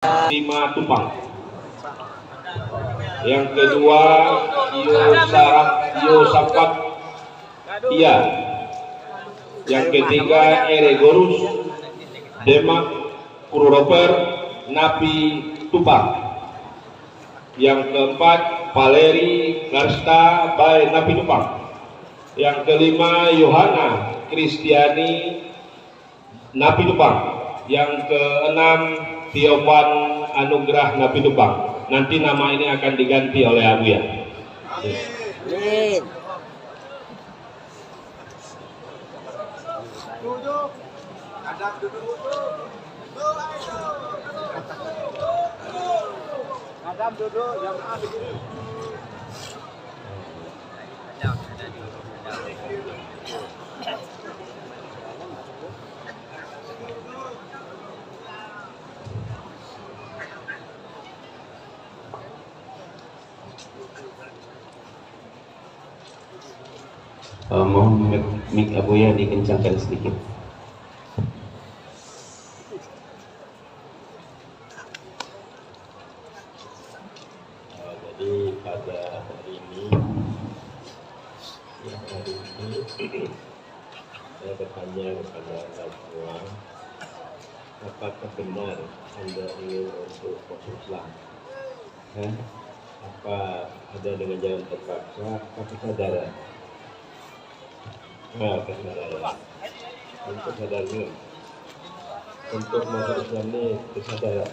5 Tupang. Yang kedua Yosafat Iya. Yang ketiga Eregorus Demak Kuroper Napi Tupang. Yang keempat Valeri Garsta by Napi Tupang. Yang kelima Yohana Kristiani Napi Tupang. Yang keenam Tiopan Anugrah Napi Tupang. Nanti nama ini akan diganti oleh Abu ya. Duduk. Adab duduk. Adab duduk jamaah begini. Mohon mic Abuya dikencangkan sedikit. Jadi pada hari ini saya bertanya kepada anda semua, apakah benar anda ingin untuk masuk Islam? Apa ada dengan jalan terpaksa? Apa kesadaran? Kesadaran. Untuk sadarnya, untuk masuk Islam ini kesadaran.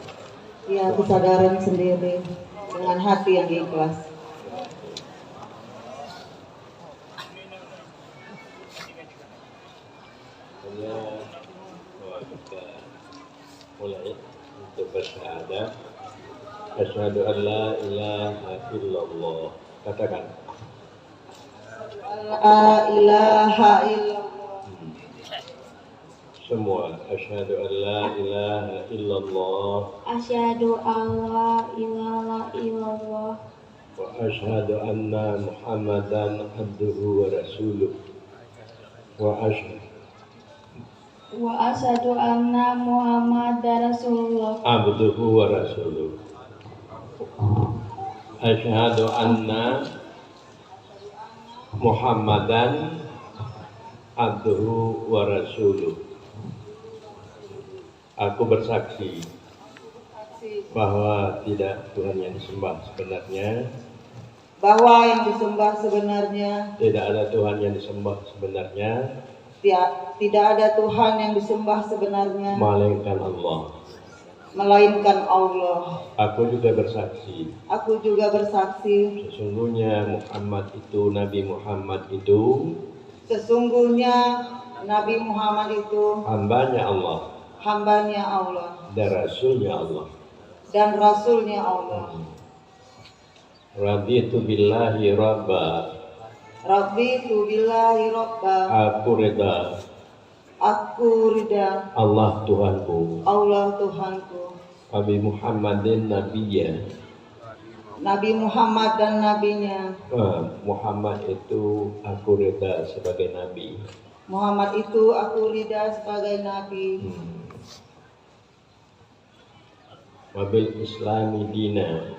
Ya, kesadaran sendiri dengan hati yang ikhlas. Hanya kita mulai untuk bersyahadat. Asyhadu an la ilaha illallah. Katakan. La ilaha illallah. Semua asyhadu an la ilaha illallah Asyhadu an la ilaha illallah wa asyhadu anna Muhammadan abduhu wa rasuluh wa asyhadu anna Muhammadar Rasulullah abduhu wa rasuluh. Asyhadu anna Muhammadan abduhu wa rasuluh. Aku bersaksi bahwa tidak Tuhan yang disembah sebenarnya, Bahwa yang disembah sebenarnya, tidak ada Tuhan yang disembah sebenarnya, tidak ada Tuhan yang disembah sebenarnya, melainkan Allah. melainkan Allah. Aku juga bersaksi, Aku juga bersaksi, sesungguhnya Nabi Muhammad itu sesungguhnya Nabi Muhammad itu hambanya Allah hambanya Allah dan rasulnya Allah. dan Rasulnya Allah. Raditu billahi rabba, Rabbitu billahi robba. aku reda Aku ridha Allah Tuhanku, Allah Tuhanku, Nabi Muhammadin nabiyya. Nabi Muhammad dan nabinya. Muhammad itu aku reda sebagai nabi. Muhammad itu aku ridha sebagai nabi. Wabil islami dina,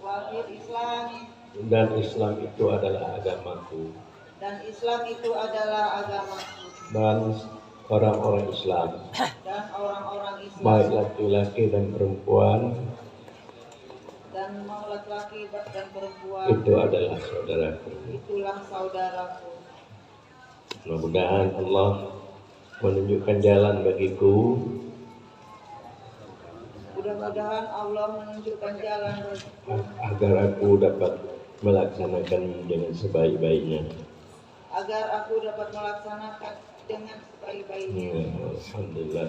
Wafil Islami, dan Islam itu adalah agamaku. dan Islam itu adalah agamaku. Dan orang-orang Islam, Dan orang-orang Islam, baik laki-laki dan perempuan, dan mau laki-laki dan perempuan, itu adalah saudaraku. itulah saudaraku. Mudah-mudahan Allah menunjukkan jalan bagiku Mudah-mudahan Allah menunjukkan jalan bagiku agar aku dapat melaksanakan dengan sebaik-baiknya. agar aku dapat melaksanakan dengan sebaik-baiknya. Alhamdulillah.